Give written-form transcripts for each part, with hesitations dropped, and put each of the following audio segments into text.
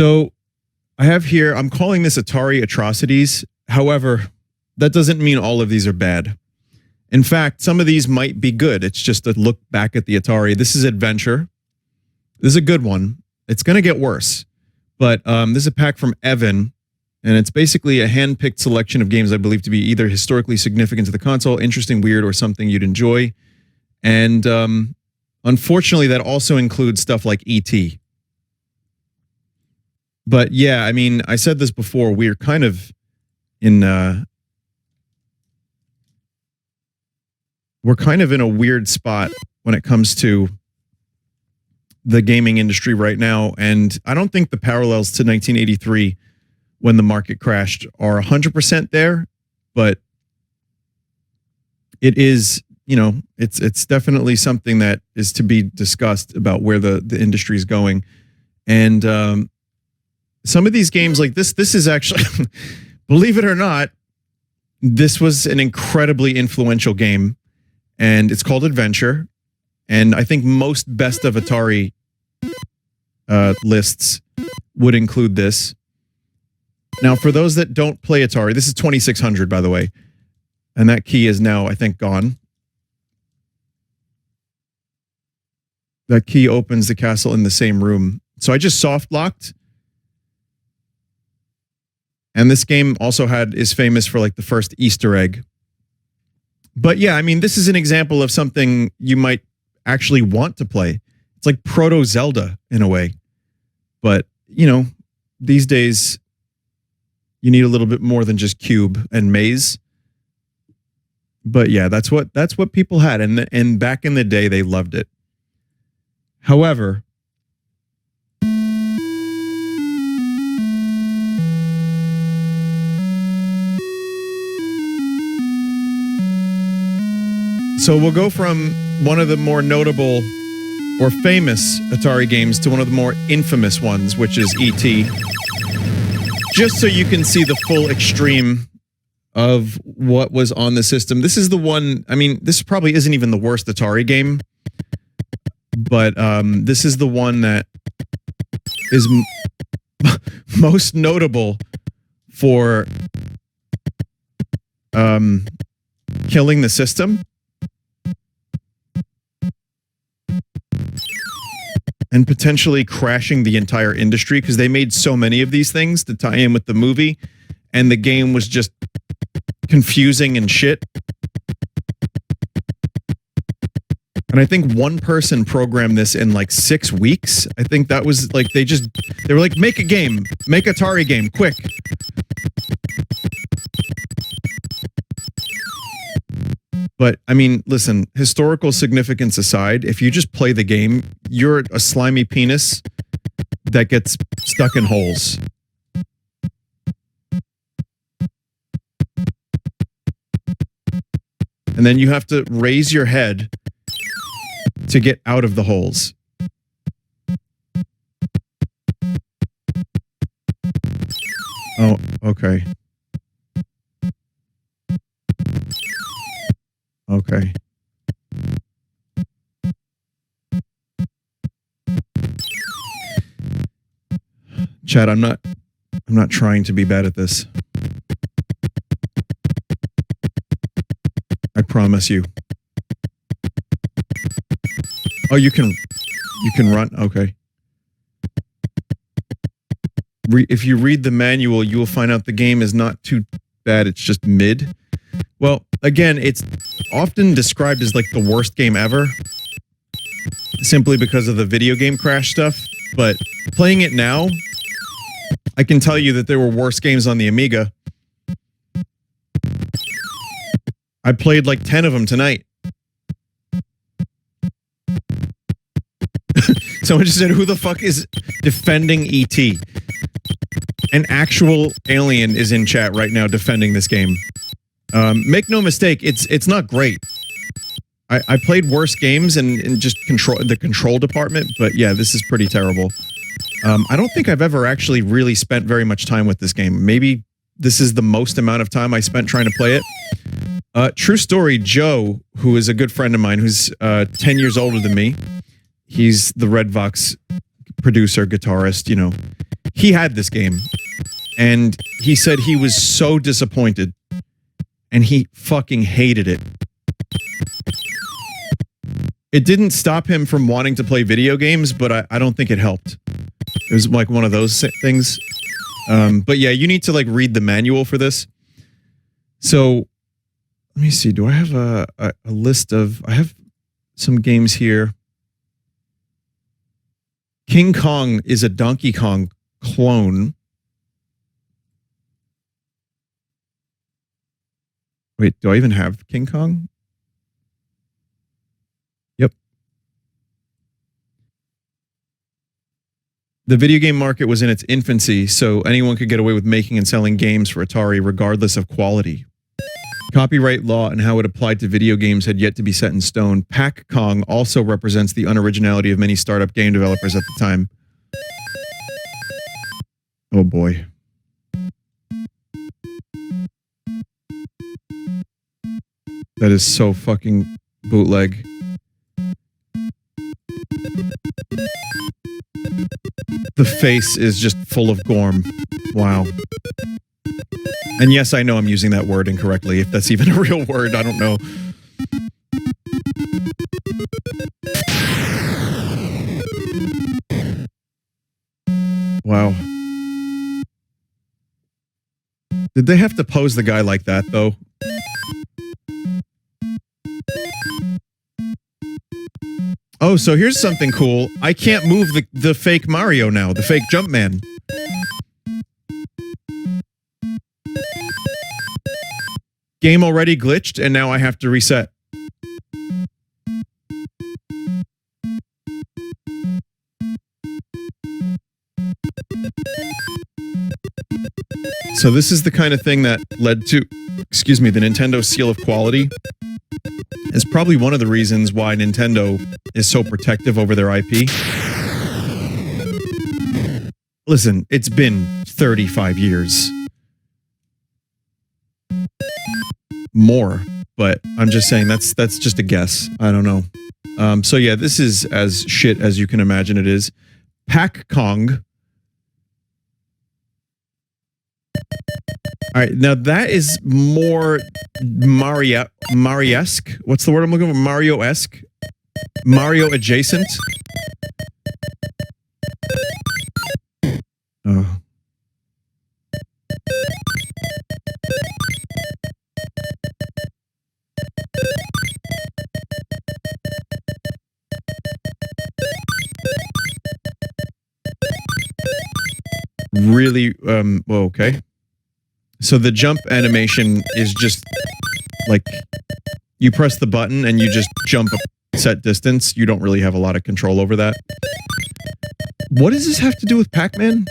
So I have here, I'm calling this Atari Atrocities. However, that doesn't mean all of these are bad. In fact, some of these might be good. It's just a look back at the Atari. This is Adventure. This is a good one. It's going to get worse. But this is a pack from Evan, and it's basically a hand-picked selection of games I believe to be either historically significant to the console, interesting, weird, or something you'd enjoy. And unfortunately, that also includes stuff like E.T. But yeah, I mean, I said this before, we're kind of in... we're kind of in a weird spot when it comes to the gaming industry right now. And I don't think the parallels to 1983 when the market crashed are 100% there, but it is, you know, it's definitely something that is to be discussed about where the industry is going. And some of these games like this is actually, believe it or not, this was an incredibly influential game. And it's called Adventure. And I think most best of Atari lists would include this. Now, for those that don't play Atari, this is 2600, by the way. And that key is now, I think, gone. That key opens the castle in the same room. So I just soft locked. And this game also is famous for like the first Easter egg. But yeah, I mean, this is an example of something you might actually want to play. It's like proto-Zelda in a way. But, you know, these days, you need a little bit more than just cube and maze. But yeah, that's what people had. And back in the day, they loved it. However... So we'll go from one of the more notable or famous Atari games to one of the more infamous ones, which is E.T. Just so you can see the full extreme of what was on the system. This is the one, I mean, this probably isn't even the worst Atari game, but this is the one that is most notable for killing the system. And potentially crashing the entire industry because they made so many of these things to tie in with the movie, and the game was just confusing and shit. And I think one person programmed this in like 6 weeks. I think that was like they were like, make a game, make Atari game, quick. But, I mean, listen, historical significance aside, if you just play the game, you're a slimy penis that gets stuck in holes. And then you have to raise your head to get out of the holes. Oh, okay. Okay. Chad, I'm not trying to be bad at this. I promise you. Oh, you can run. Okay. If you read the manual, you will find out the game is not too bad. It's just mid. Well, again, it's often described as like the worst game ever, simply because of the video game crash stuff. But playing it now, I can tell you that there were worse games on the Amiga. I played like 10 of them tonight. Someone just said, who the fuck is defending E.T.? An actual alien is in chat right now defending this game. Make no mistake, it's not great. I played worse games and just the control department, but yeah, this is pretty terrible. I don't think I've ever actually really spent very much time with this game. Maybe this is the most amount of time I spent trying to play it. True story, Joe, who is a good friend of mine, who's 10 years older than me, he's the Red Vox producer, guitarist, you know. he had this game, and he said he was so disappointed, and he fucking hated it. It didn't stop him from wanting to play video games, but I don't think it helped. It was like one of those things. But yeah, you need to like read the manual for this. So let me see. Do I have a list of... I have some games here. King Kong is a Donkey Kong clone. Wait, do I even have King Kong? Yep. The video game market was in its infancy, so anyone could get away with making and selling games for Atari regardless of quality. Copyright law and how it applied to video games had yet to be set in stone. Pac Kong also represents the unoriginality of many startup game developers at the time. Oh boy. That is so fucking bootleg. The face is just full of gorm. Wow. And yes, I know I'm using that word incorrectly. If that's even a real word, I don't know. Wow. Did they have to pose the guy like that, though? Oh, so here's something cool. I can't move the fake Mario now, the fake Jumpman. Game already glitched, and now I have to reset. So this is the kind of thing that led to, excuse me, the Nintendo seal of quality. Is probably one of the reasons why Nintendo is so protective over their IP. Listen, it's been 35 years. More, but I'm just saying that's just a guess. I don't know. So yeah, this is as shit as you can imagine it is. Pac Kong. All right, now that is more Mario-esque. What's the word I'm looking for? Mario-esque? Mario adjacent? Oh. Really, well, okay. So the jump animation is just like you press the button and you just jump a set distance. You don't really have a lot of control over that. What does this have to do with Pac-Man?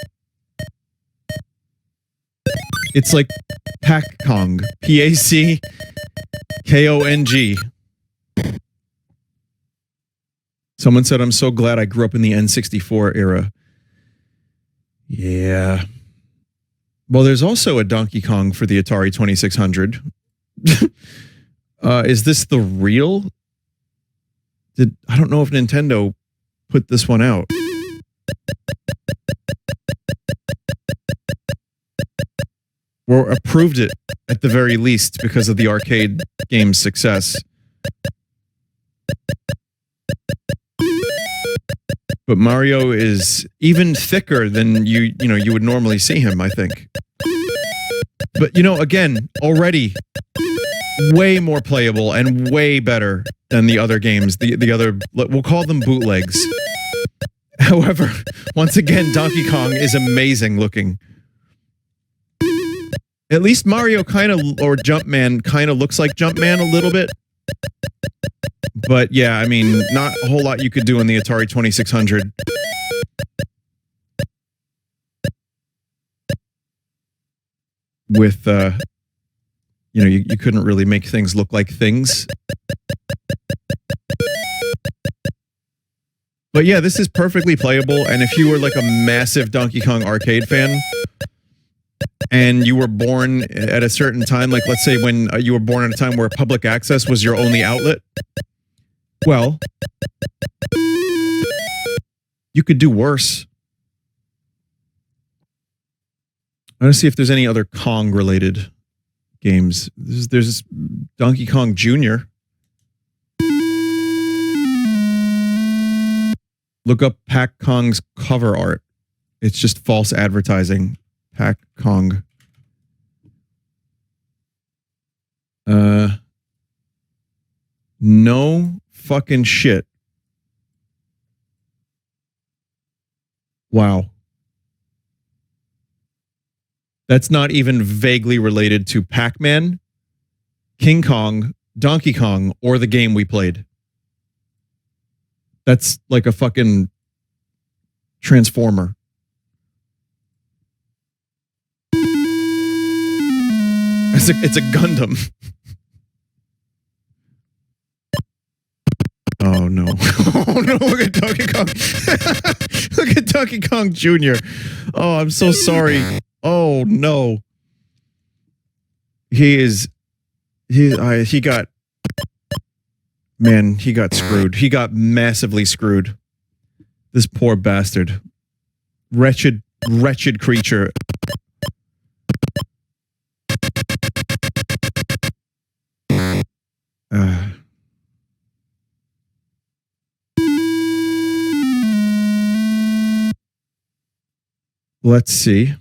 It's like Pac-Kong. P-A-C-K-O-N-G. Someone said, I'm so glad I grew up in the N64 era. Yeah. Well, there's also a Donkey Kong for the Atari 2600. Is this the real? I don't know if Nintendo put this one out. Or approved it at the very least because of the arcade game's success. But Mario is even thicker than you would normally see him, I think. But again, already way more playable and way better than the other games. The other, we'll call them bootlegs. However, once again, Donkey Kong is amazing looking. At least Mario or Jumpman kind of looks like Jumpman a little bit. But yeah, I mean, not a whole lot you could do in the Atari 2600. With, you couldn't really make things look like things. But yeah, this is perfectly playable. And if you were like a massive Donkey Kong arcade fan, and you were born at a certain time, like let's say when you were born at a time where public access was your only outlet, well, you could do worse. I want to see if there's any other Kong related games. There's Donkey Kong Jr. Look up Pac Kong's cover art. It's just false advertising. Pac Kong. No fucking shit. Wow. That's not even vaguely related to Pac-Man, King Kong, Donkey Kong, or the game we played. That's like a fucking Transformer. It's a Gundam. Oh no. Oh no, look at Donkey Kong. Look at Donkey Kong Jr. Oh, I'm so sorry. Oh no. He got screwed. He got massively screwed. This poor bastard. Wretched creature. Let's see.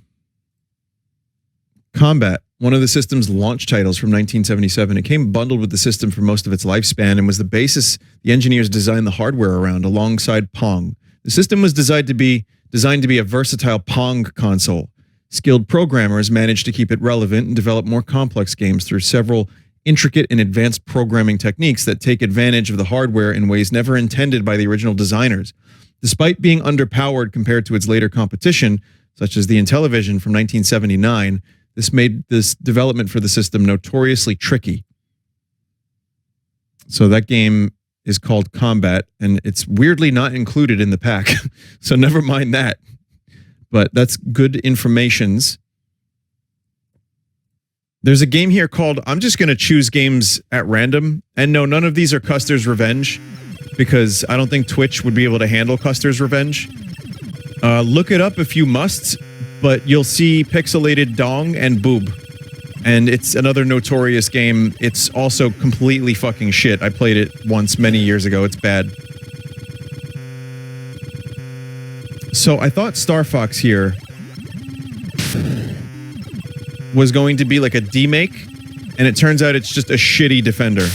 Combat, one of the system's launch titles from 1977. It came bundled with the system for most of its lifespan and was the basis the engineers designed the hardware around alongside Pong. The system was designed to be a versatile Pong console. Skilled programmers managed to keep it relevant and develop more complex games through several intricate and advanced programming techniques that take advantage of the hardware in ways never intended by the original designers. Despite being underpowered compared to its later competition, such as the Intellivision from 1979, this made this development for the system notoriously tricky. So that game is called Combat, and it's weirdly not included in the pack. So never mind that. But that's good informations. There's a game here called, I'm just going to choose games at random. And no, none of these are Custer's Revenge, because I don't think Twitch would be able to handle Custer's Revenge. Look it up if you must, but you'll see pixelated dong and boob. And it's another notorious game. It's also completely fucking shit. I played it once many years ago. It's bad. So I thought Star Fox here was going to be like a demake, and it turns out it's just a shitty Defender.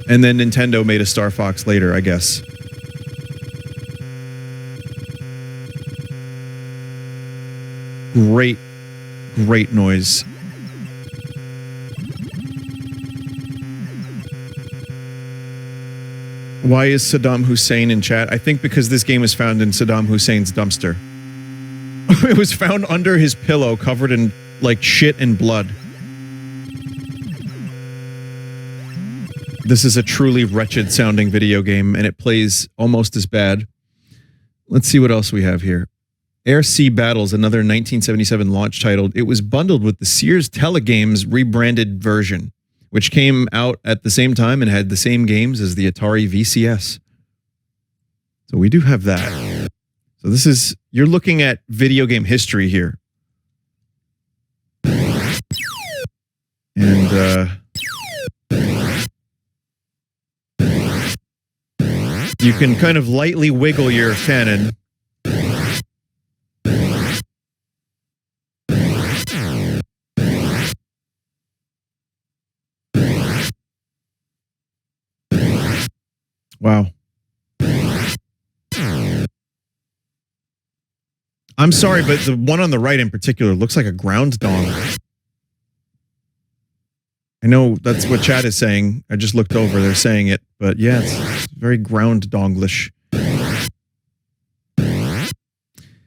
And then Nintendo made a Star Fox later, I guess. Great noise. Why is Saddam Hussein in chat? I think because this game was found in Saddam Hussein's dumpster. It was found under his pillow, covered in, like, shit and blood. This is a truly wretched sounding video game, and it plays almost as bad. Let's see what else we have here. Air Sea Battles, another 1977 launch title. It was bundled with the Sears Telegames rebranded version, which came out at the same time and had the same games as the Atari VCS. So we do have that. So this is, you're looking at video game history here. And you can kind of lightly wiggle your cannon. Wow. I'm sorry, but the one on the right in particular looks like a ground dong. I know that's what chat is saying. I just looked over. They're saying it. But yeah, it's very ground donglish.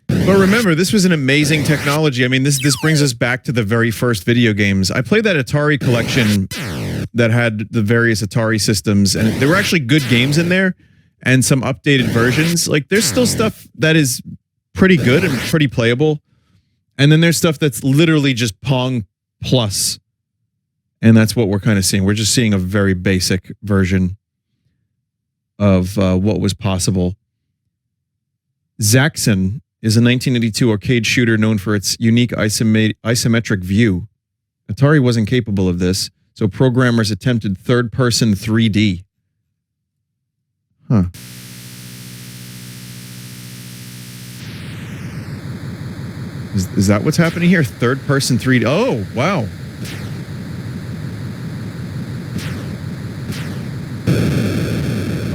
But remember, this was an amazing technology. I mean, this brings us back to the very first video games. I played that Atari collection that had the various Atari systems, and there were actually good games in there and some updated versions. Like, there's still stuff that is pretty good and pretty playable. And then there's stuff that's literally just Pong plus. And that's what we're kind of seeing. We're just seeing a very basic version of what was possible. Zaxxon is a 1982 arcade shooter known for its unique isometric view. Atari wasn't capable of this, so programmers attempted third-person 3D. Huh. Is that what's happening here? Third-person 3D. Oh, wow.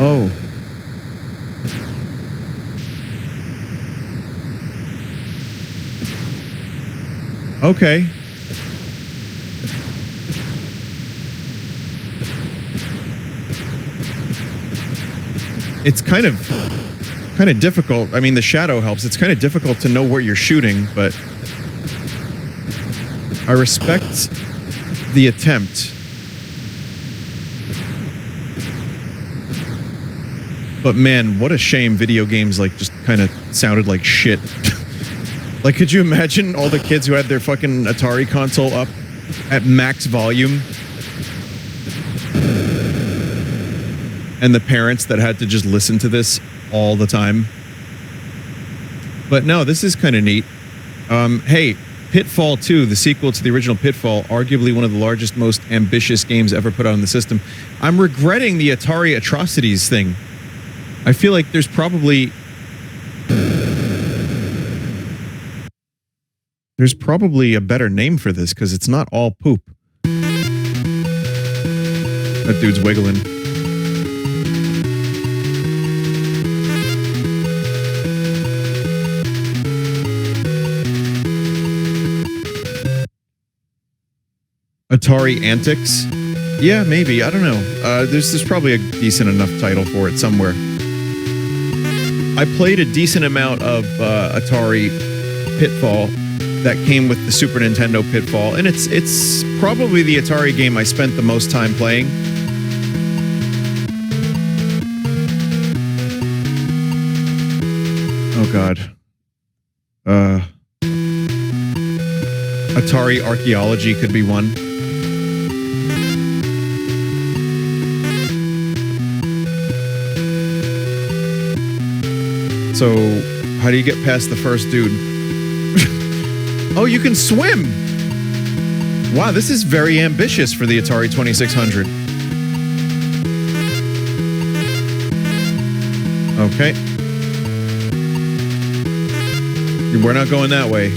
Oh. Okay. It's kind of difficult. I mean, the shadow helps. It's kind of difficult to know where you're shooting, but I respect the attempt. But man, what a shame video games like just kind of sounded like shit. Like, could you imagine all the kids who had their fucking Atari console up at max volume? And the parents that had to just listen to this all the time. But no, this is kind of neat. Hey, Pitfall 2, the sequel to the original Pitfall, arguably one of the largest, most ambitious games ever put out on the system. I'm regretting the Atari Atrocities thing. I feel like there's probably a better name for this because it's not all poop. That dude's wiggling. Atari Antics? Yeah, maybe. I don't know. There's probably a decent enough title for it somewhere. I played a decent amount of Atari Pitfall that came with the Super Nintendo Pitfall, and it's probably the Atari game I spent the most time playing. Oh god. Atari Archaeology could be one. So, how do you get past the first dude? Oh, you can swim! Wow, this is very ambitious for the Atari 2600. Okay. We're not going that way.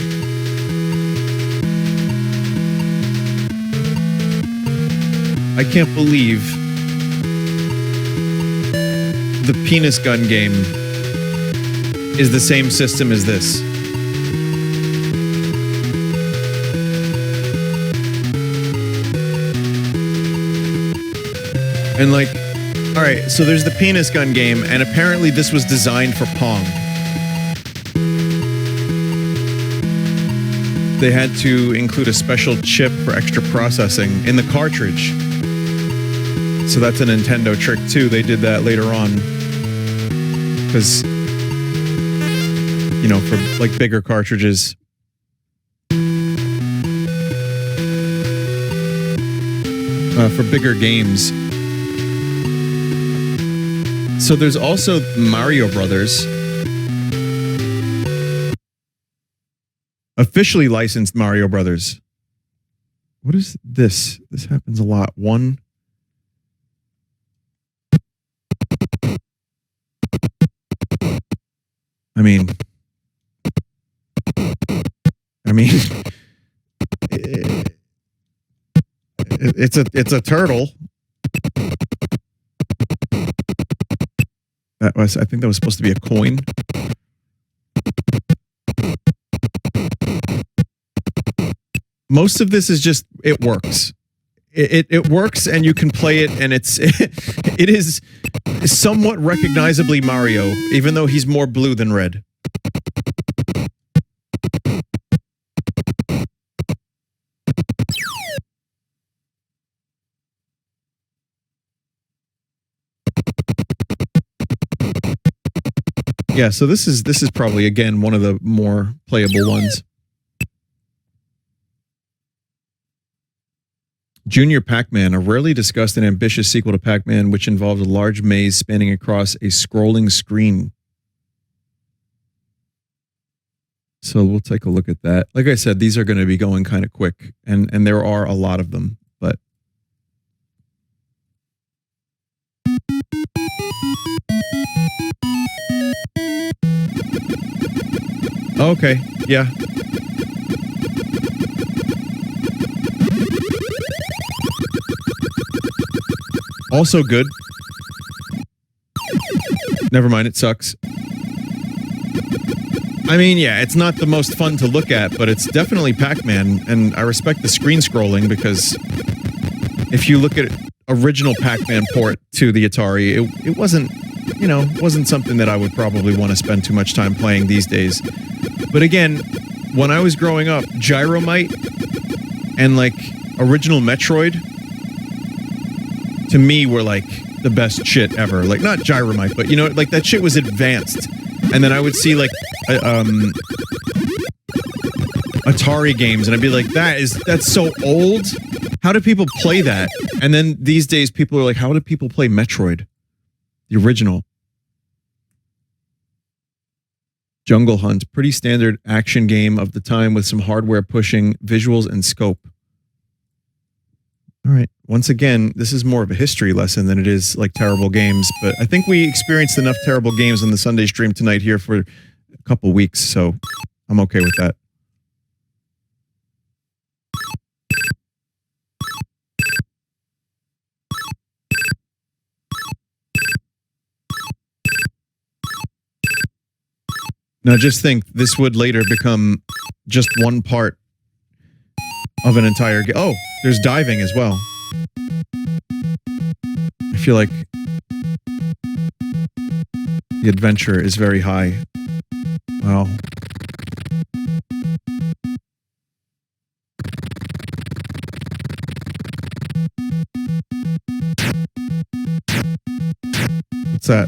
I can't believe the penis gun game is the same system as this. And like, all right, so there's the penis gun game, and apparently this was designed for Pong. They had to include a special chip for extra processing in the cartridge. So that's a Nintendo trick too. They did that later on. Because, you know, for like bigger cartridges. For bigger games. So there's also Mario Brothers. Officially licensed Mario Brothers. What is this? This happens a lot. One. I mean, it's a turtle. I think that was supposed to be a coin. Most of this is just, it works. It works, and you can play it, and it is somewhat recognizably Mario, even though he's more blue than red. Yeah, so this is probably again one of the more playable ones. Junior Pac-Man, a rarely discussed and ambitious sequel to Pac-Man, which involved a large maze spanning across a scrolling screen. So we'll take a look at that. Like I said, these are going to be going kind of quick, and there are a lot of them, but okay, yeah. Also good. Never mind, it sucks. I mean, yeah, it's not the most fun to look at, but it's definitely Pac-Man, and I respect the screen scrolling because if you look at original Pac-Man port to the Atari, it wasn't, you know, wasn't something that I would probably want to spend too much time playing these days. But again, when I was growing up, Gyromite and like original Metroid to me were like the best shit ever. Like not Gyromite, but you know, like that shit was advanced. And then I would see like Atari games and I'd be like, that's so old. How do people play that? And then these days people are like, how do people play Metroid? The original. Jungle Hunt, pretty standard action game of the time with some hardware pushing visuals and scope. All right. Once again, this is more of a history lesson than it is like terrible games, but I think we experienced enough terrible games on the Sunday stream tonight here for a couple weeks, so I'm okay with that. Now just think, this would later become just one part of an entire game. Oh, there's diving as well. I feel like the adventure is very high. Wow. What's that?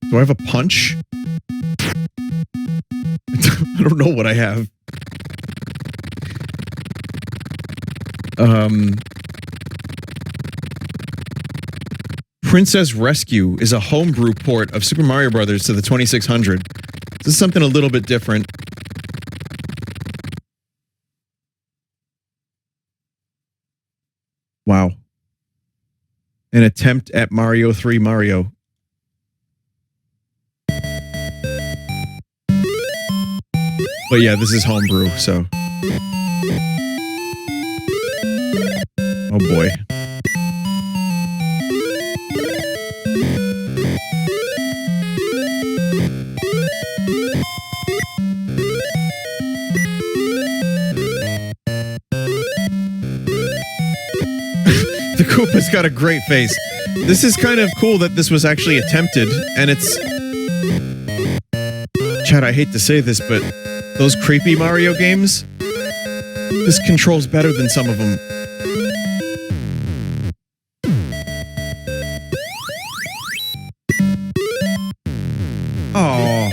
Do I have a punch? I don't know what I have. Princess Rescue is a homebrew port of Super Mario Brothers to the 2600. This is something a little bit different. Wow. An attempt at Mario 3 Mario. But yeah, this is homebrew, so. Oh boy. The Koopa's got a great face. This is kind of cool that this was actually attempted, and it's... Chad, I hate to say this, but those creepy Mario games, this controls better than some of them. Oh.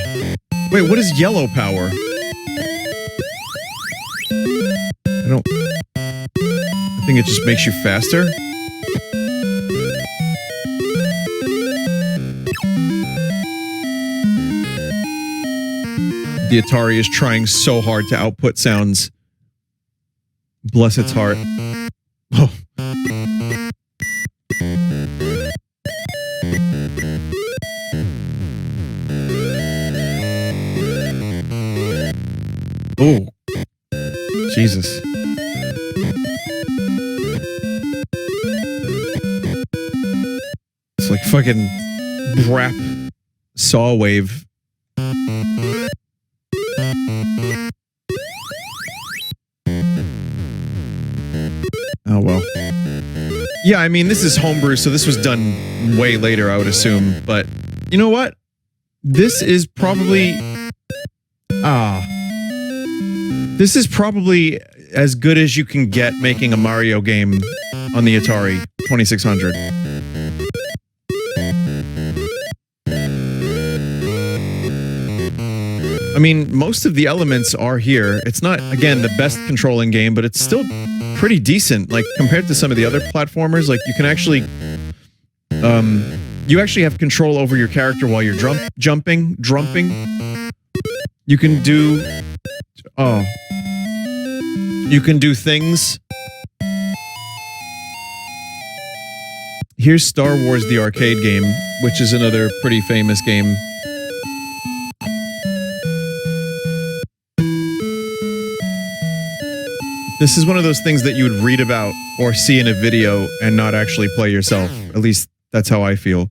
Wait, what is yellow power? I think it just makes you faster. The Atari is trying so hard to output sounds. Bless its heart. Oh. Oh. Jesus. It's like fucking rap saw wave. Oh, well. Yeah, I mean, this is homebrew, so this was done way later, I would assume. But, you know what? This is probably... This is probably as good as you can get making a Mario game on the Atari 2600. I mean, most of the elements are here. It's not, again, the best controlling game, but it's still pretty decent. Like, compared to some of the other platformers, like, you can actually, You actually have control over your character while you're jumping. You can do... Oh. You can do things. Here's Star Wars the arcade game, which is another pretty famous game. This is one of those things that you would read about or see in a video and not actually play yourself. At least that's how I feel.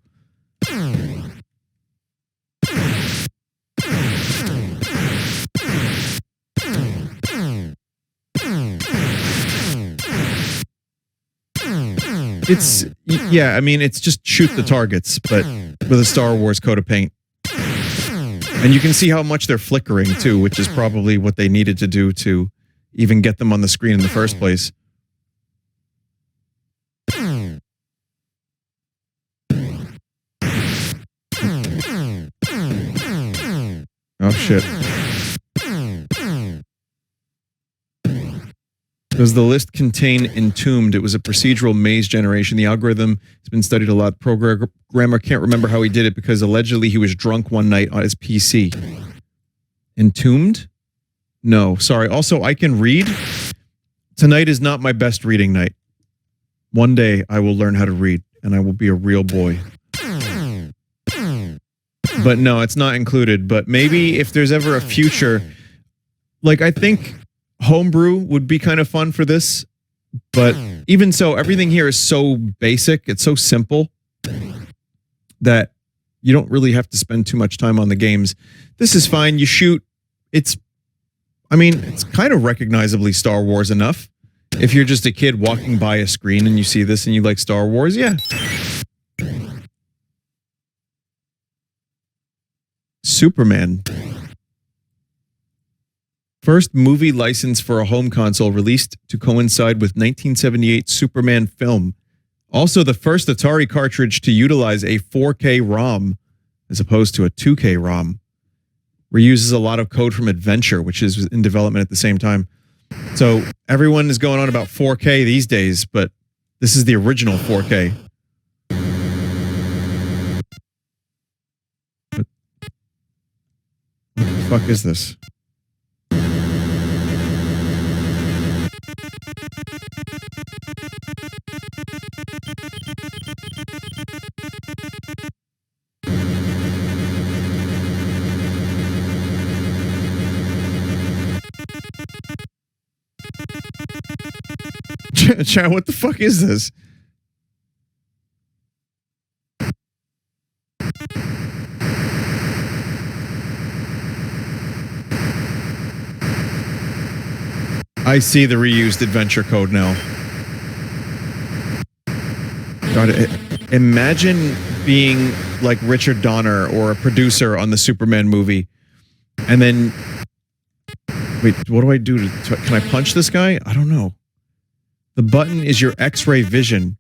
It's, yeah, I mean, it's just shoot the targets, but with a Star Wars coat of paint. And you can see how much they're flickering, too, which is probably what they needed to do to even get them on the screen in the first place. Oh, shit. Does the list contain Entombed? It was a procedural maze generation. The algorithm has been studied a lot. Programmer can't remember how he did it because allegedly he was drunk one night on his PC. Entombed? No, sorry. Also, I can read. Tonight is not my best reading night. One day I will learn how to read and I will be a real boy. But no, it's not included. But maybe if there's ever a future, like I think Homebrew would be kind of fun for this, but even so, everything here is so basic, it's so simple that you don't really have to spend too much time on the games. This is fine. You shoot. It's kind of recognizably Star Wars enough. If you're just a kid walking by a screen and you see this and you like Star Wars, yeah. Superman. First movie license for a home console released to coincide with 1978 Superman film. Also the first Atari cartridge to utilize a 4K ROM as opposed to a 2K ROM. Reuses a lot of code from Adventure, which is in development at the same time. So everyone is going on about 4K these days, but this is the original 4K. What the fuck is this? Chat, what the fuck is this? I see the reused adventure code now. God, imagine being like Richard Donner or a producer on the Superman movie, and then wait, what do I do? Can I punch this guy? I don't know. The button is your X-ray vision.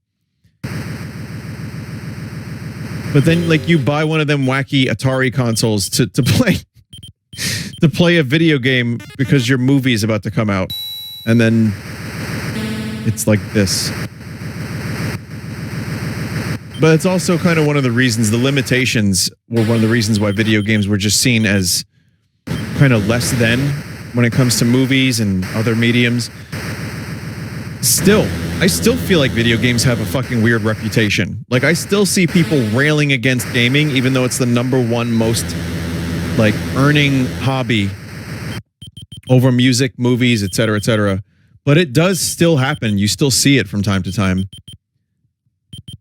But then, like, you buy one of them wacky Atari consoles to play a video game because your movie is about to come out. And then it's like this. But it's also kind of one of the reasons, the limitations were one of the reasons why video games were just seen as kind of less than when it comes to movies and other mediums. Still, I still feel like video games have a fucking weird reputation. Like, I still see people railing against gaming, even though it's the #1 most, like, earning hobby over music, movies, etc., etc. But it does still happen. You still see it from time to time.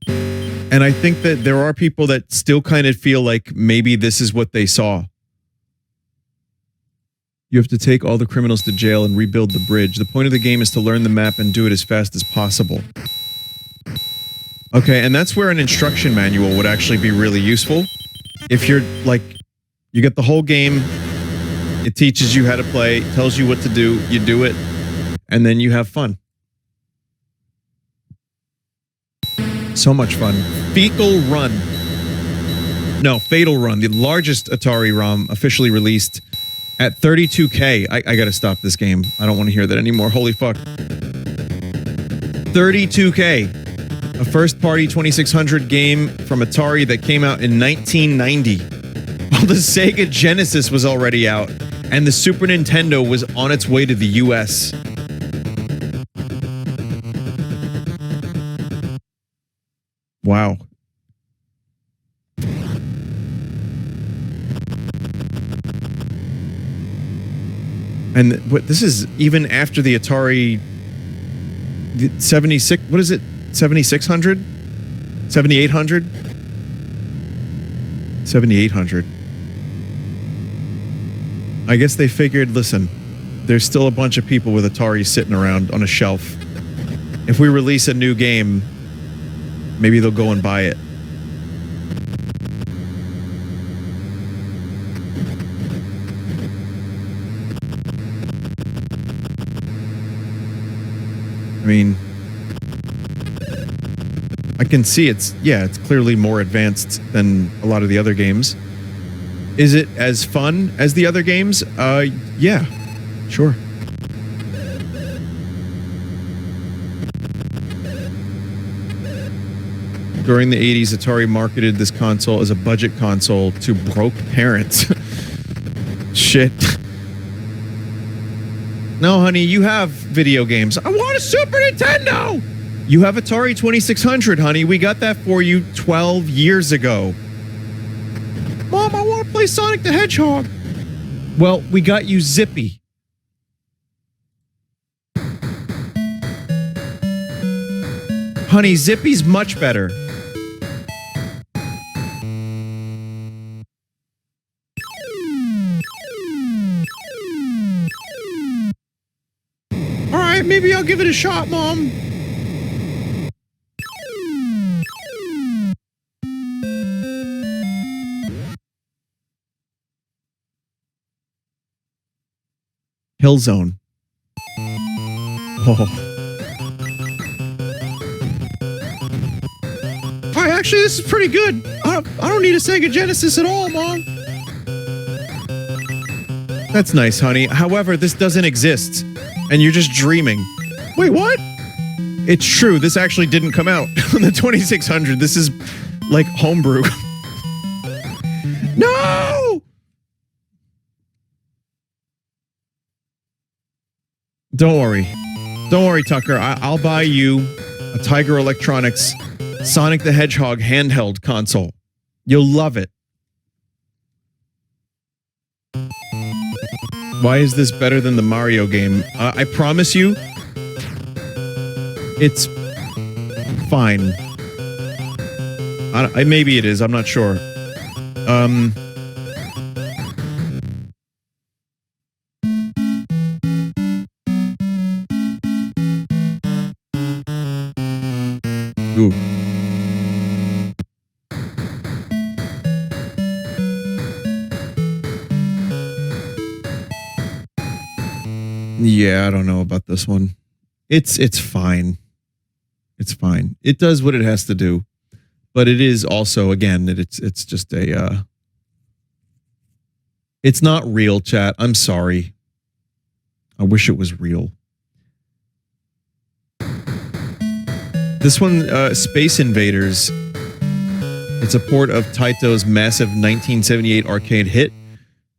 And I think that there are people that still kind of feel like maybe this is what they saw. You have to take all the criminals to jail and rebuild the bridge. The point of the game is to learn the map and do it as fast as possible. Okay, and that's where an instruction manual would actually be really useful. If you're, like, you get the whole game, it teaches you how to play, tells you what to do, you do it, and then you have fun. So much fun. Fatal Run, the largest Atari ROM officially released at 32K. I gotta stop this game. I don't want to hear that anymore. Holy fuck. 32K. A first-party 2600 game from Atari that came out in 1990. While the Sega Genesis was already out, and the Super Nintendo was on its way to the US. Wow. And this is even after the Atari 76, what is it? 7600? 7800? 7800. I guess they figured, listen, there's still a bunch of people with Atari sitting around on a shelf. If we release a new game, maybe they'll go and buy it. I mean, I can see it's clearly more advanced than a lot of the other games. Is it as fun as the other games? Yeah, sure. During the 80s, Atari marketed this console as a budget console to broke parents. Shit. No, honey, you have video games. I want a Super Nintendo! You have Atari 2600, honey. We got that for you 12 years ago. Mom, I want to play Sonic the Hedgehog. Well, we got you Zippy. Honey, Zippy's much better. All right, maybe I'll give it a shot, Mom. Hillzone. Oh. Alright, actually, this is pretty good. I don't need a Sega Genesis at all, Mom. That's nice, honey. However, this doesn't exist. And you're just dreaming. Wait, what? It's true. This actually didn't come out on the 2600. This is like Homebrew. No! Don't worry. Don't worry, Tucker. I'll buy you a Tiger Electronics Sonic the Hedgehog handheld console. You'll love it. Why is this better than the Mario game? I promise you, it's fine. Maybe it is. I'm not sure. Ooh. Yeah, I don't know about this one. It's fine. It's fine. It does what it has to do. But it is also, again, it's just a it's not real, chat. I'm sorry. I wish it was real. This one, Space Invaders. It's a port of Taito's massive 1978 arcade hit.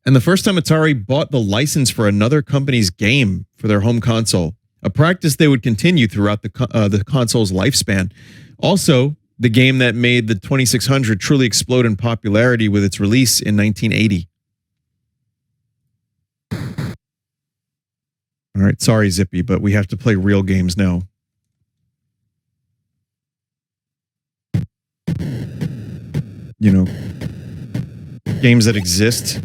And the first time Atari bought the license for another company's game for their home console, a practice they would continue throughout the console's lifespan. Also, the game that made the 2600 truly explode in popularity with its release in 1980. All right, sorry, Zippy, but we have to play real games now. You know, games that exist.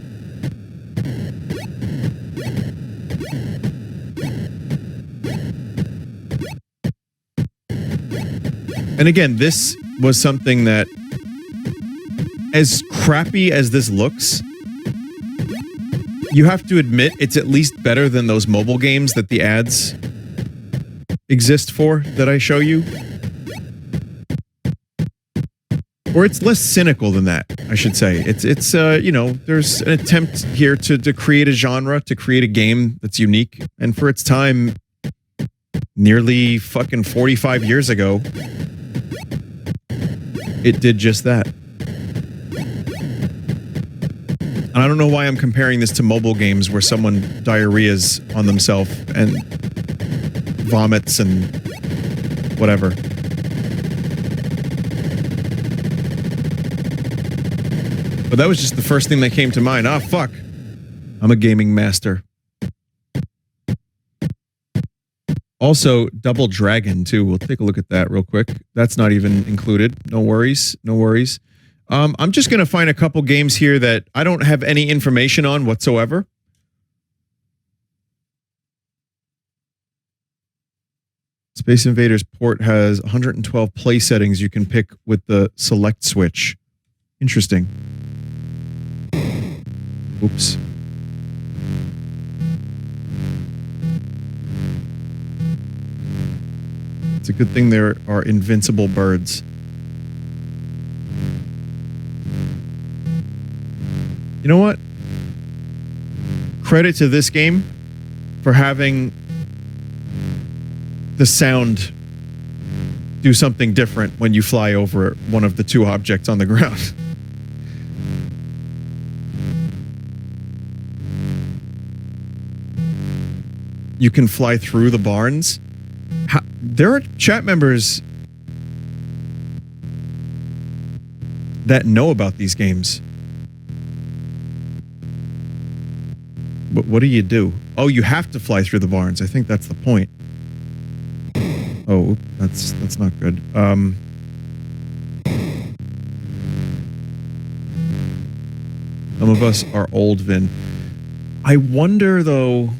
And again, this was something that, as crappy as this looks, you have to admit it's at least better than those mobile games that the ads exist for that I show you. Or it's less cynical than that, I should say. It's you know, there's an attempt here to create a genre, to create a game that's unique. And for its time, nearly fucking 45 years ago, it did just that. And I don't know why I'm comparing this to mobile games where someone diarrheas on themselves and vomits and whatever. But that was just the first thing that came to mind. Ah, fuck. I'm a gaming master. Also, Double Dragon, too. We'll take a look at that real quick. That's not even included. No worries. No worries. I'm just going to find a couple games here that I don't have any information on whatsoever. Space Invaders port has 112 play settings you can pick with the select switch. Interesting. Oops. It's a good thing there are invincible birds. You know what? Credit to this game for having the sound do something different when you fly over one of the two objects on the ground. You can fly through the barns. There are chat members that know about these games. But what do you do? Oh, you have to fly through the barns. I think that's the point. Oh, that's not good. Some of us are old, Vin. I wonder, though.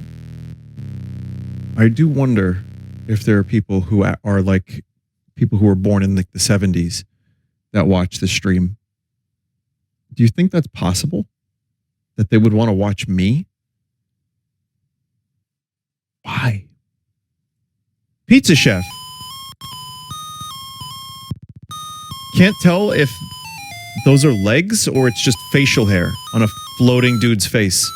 I do wonder if there are people who are like people who were born in like the 70s that watch the stream. Do you think that's possible? That they would want to watch me? Why? Pizza Chef. Can't tell if those are legs or it's just facial hair on a floating dude's face.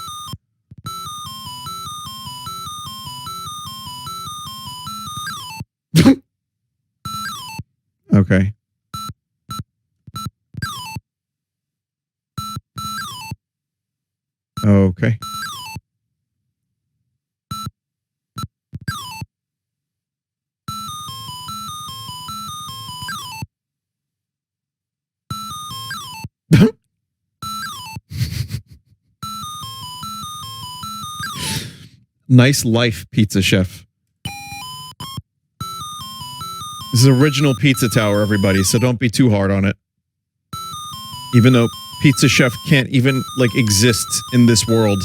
Okay. Okay. Nice life, Pizza Chef. This is original Pizza Tower, everybody, so don't be too hard on it. Even though Pizza Chef can't even, like, exist in this world.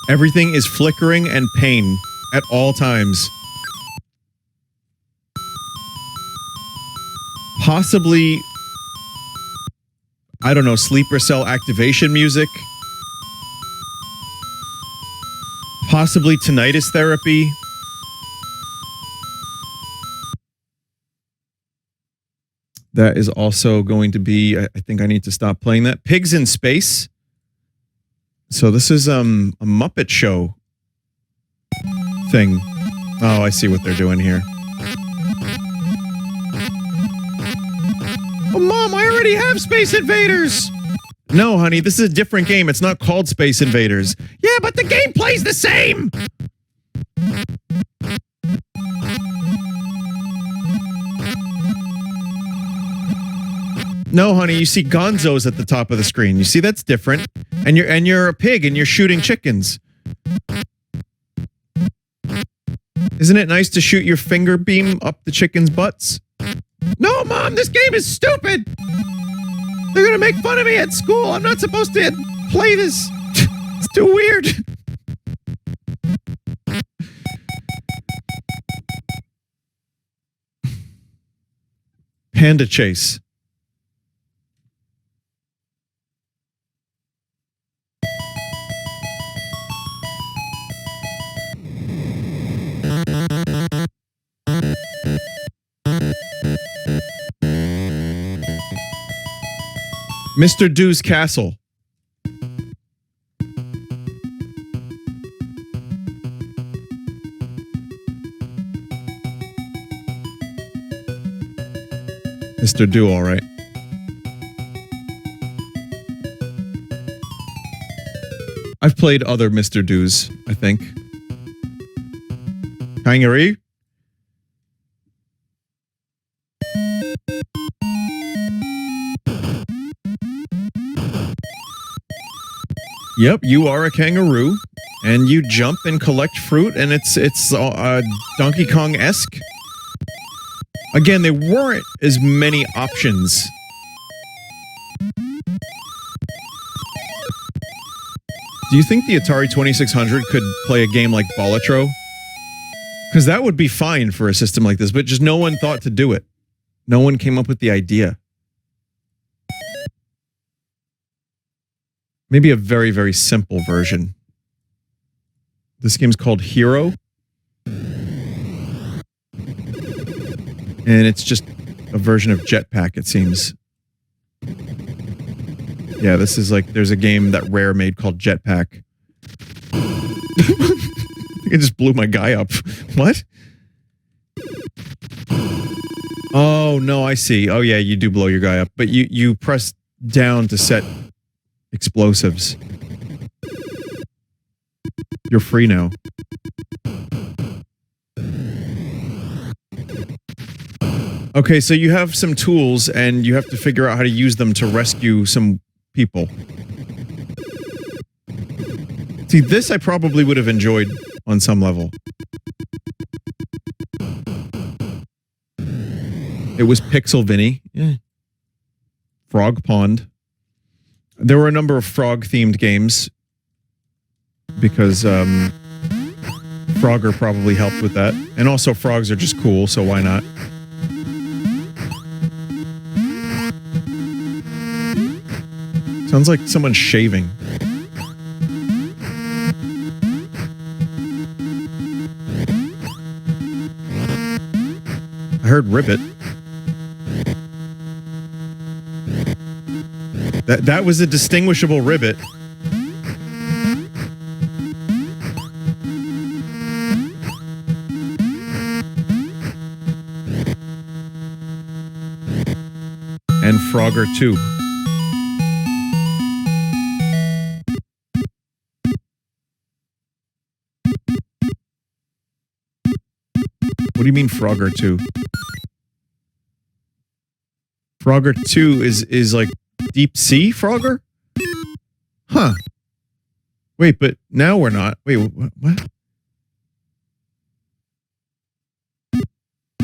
Everything is flickering and pain at all times. Possibly, I don't know, sleeper cell activation music. Possibly tinnitus therapy. That is also going to be, I think I need to stop playing that. Pigs in Space. So this is a Muppet Show thing. Oh, I see what they're doing here. Oh, Mom, I already have Space Invaders. No, honey, this is a different game. It's not called Space Invaders. Yeah, but the game plays the same. No, honey, you see Gonzo's at the top of the screen. You see that's different. And you're a pig and you're shooting chickens. Isn't it nice to shoot your finger beam up the chickens' butts? No, Mom, this game is stupid. They're gonna make fun of me at school. I'm not supposed to play this. It's too weird. Panda Chase. Mr. Dew's Castle. Mr. Dew, all right. I've played other Mr. Doos, I think. Kangaroo? Yep, you are a kangaroo, and you jump and collect fruit, and it's Donkey Kong-esque. Again, there weren't as many options. Do you think the Atari 2600 could play a game like Bollatro? Because that would be fine for a system like this, but just no one thought to do it. No one came up with the idea. Maybe a very, very simple version. This game's called Hero. And it's just a version of Jetpack, it seems. Yeah, this is like, there's a game that Rare made called Jetpack. It just blew my guy up. What? Oh, no, I see. Oh, yeah, you do blow your guy up. But you press down to set explosives. You're free now. Okay, so you have some tools, and you have to figure out how to use them to rescue some people. See, this I probably would have enjoyed on some level. It was Pixel Vinny. Yeah. Frog Pond. There were a number of frog-themed games because Frogger probably helped with that. And also frogs are just cool, so why not? Sounds like someone's shaving. I heard ribbit. That was a distinguishable ribbit. And Frogger too. What do you mean Frogger 2? Frogger 2 is like Deep Sea Frogger? Huh. Wait, but now we're not. Wait, what?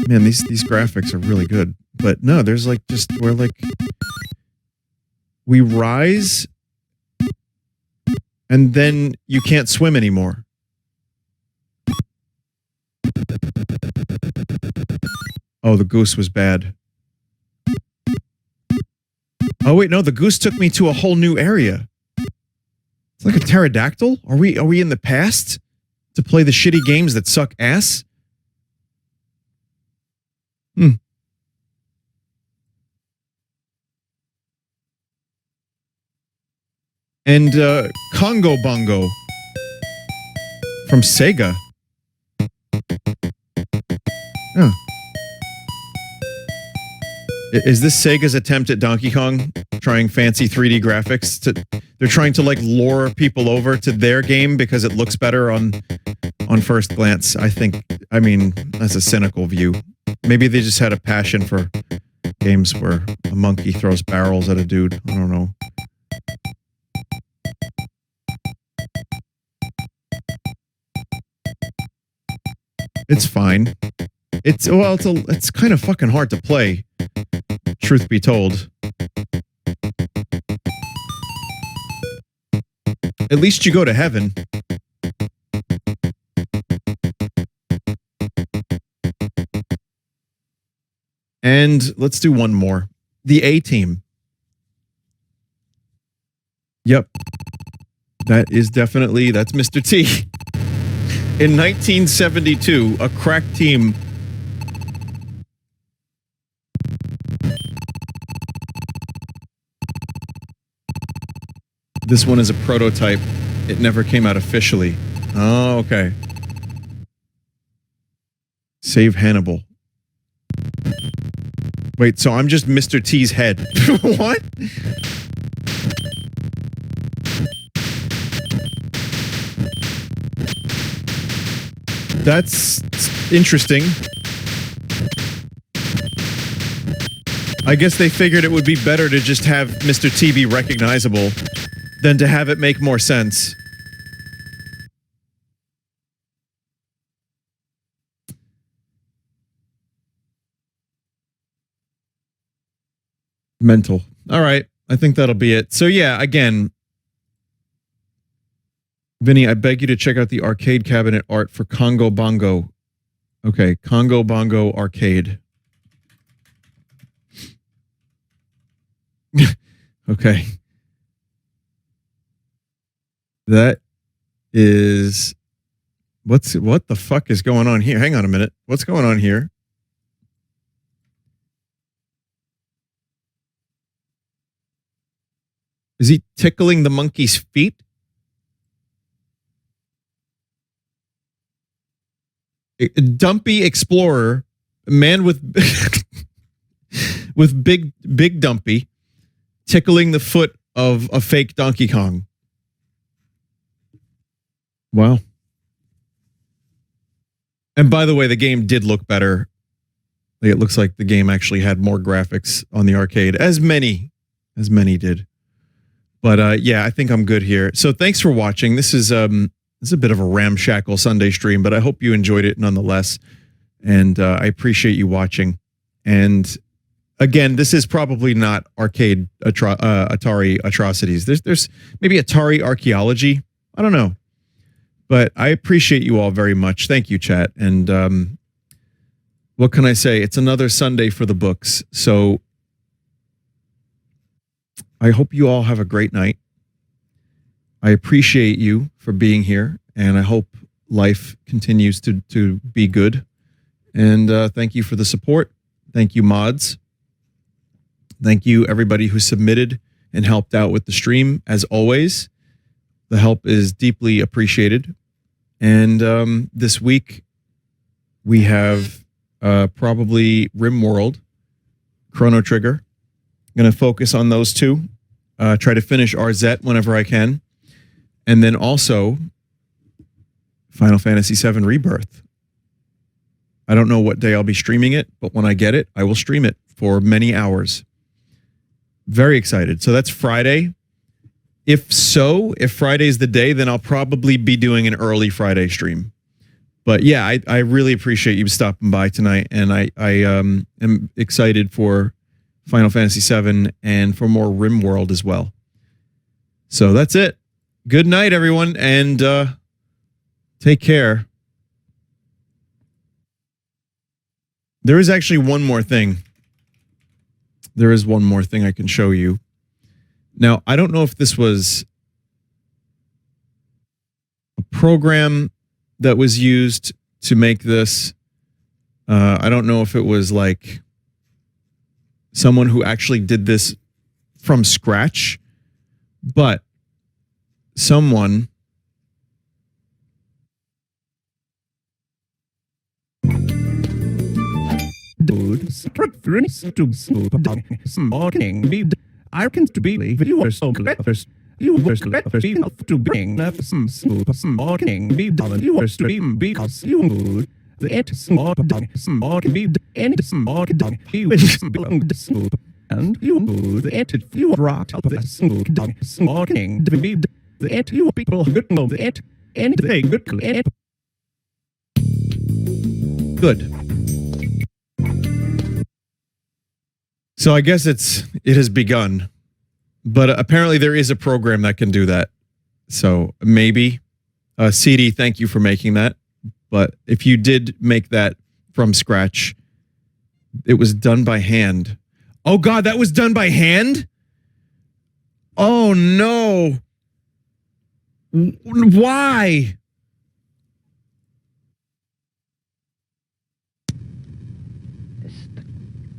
Man, these graphics are really good. But no, there's like just, we're like, we rise and then you can't swim anymore. Oh, the goose was bad. Oh wait, no, the goose took me to a whole new area. It's like a pterodactyl? Are we in the past to play the shitty games that suck ass? And Congo Bongo from Sega. Oh. Is this Sega's attempt at Donkey Kong? Trying fancy 3D graphics? They're trying to like lure people over to their game because it looks better on first glance. I mean, that's a cynical view. Maybe they just had a passion for games where a monkey throws barrels at a dude. I don't know. It's fine. It's kind of fucking hard to play. Truth be told. At least you go to heaven. And let's do one more. The A-Team. Yep. That's Mr. T. In 1972, a crack team This one is a prototype. It never came out officially. Oh, okay. Save Hannibal. Wait, so I'm just Mr. T's head. What? That's interesting. I guess they figured it would be better to just have Mr. T be recognizable than to have it make more sense. Mental. All right. I think that'll be it. So yeah, again, Vinny, I beg you to check out the arcade cabinet art for Congo Bongo. Okay, Congo Bongo Arcade. Okay. That is... what the fuck is going on here? Hang on a minute. What's going on here? Is he tickling the monkey's feet? A dumpy explorer, a man with with big dumpy, tickling the foot of a fake Donkey Kong. Wow. And by the way, the game did look better. It looks like the game actually had more graphics on the arcade, as many did. But yeah, I think I'm good here. So thanks for watching. This is a bit of a ramshackle Sunday stream, but I hope you enjoyed it nonetheless. And I appreciate you watching. And again, this is probably not arcade Atari Atrocities. There's maybe Atari Archaeology. I don't know. But I appreciate you all very much. Thank you, chat. And what can I say? It's another Sunday for the books. So I hope you all have a great night. I appreciate you for being here, and I hope life continues to be good. And thank you for the support. Thank you, mods. Thank you, everybody who submitted and helped out with the stream. As always, the help is deeply appreciated. And this week, we have probably RimWorld, Chrono Trigger. I'm going to focus on those two. Try to finish RZ whenever I can. And then also Final Fantasy VII Rebirth. I don't know what day I'll be streaming it, but when I get it, I will stream it for many hours. Very excited. So that's Friday. If Friday's the day, then I'll probably be doing an early Friday stream. But yeah, I really appreciate you stopping by tonight, and I am excited for Final Fantasy VII and for more RimWorld as well. So that's it. Good night, everyone, and take care. There is actually one more thing. There is one more thing I can show you. Now, I don't know if this was a program that was used to make this. I don't know if it was like someone who actually did this from scratch, but someone preference to smoking weed. I can to believe you are so clever. You were clever enough to bring up some smoking weed. You were stream because you would. It smoking weed and smoking dog. You belong to smoke. And you would it if you rocked up the smoking weed. It you people good know it. And they good it. good. So I guess it has begun, but apparently there is a program that can do that. So maybe, CD, thank you for making that. But if you did make that from scratch, it was done by hand. Oh God, that was done by hand? Oh no. Why?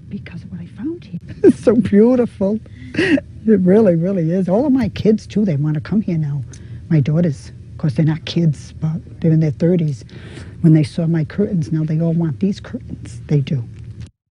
Because of what I found here. It's so beautiful. It really, really is. All of my kids, too, they want to come here now. My daughters, of course, they're not kids, but they're in their 30s. When they saw my curtains, now they all want these curtains. They do.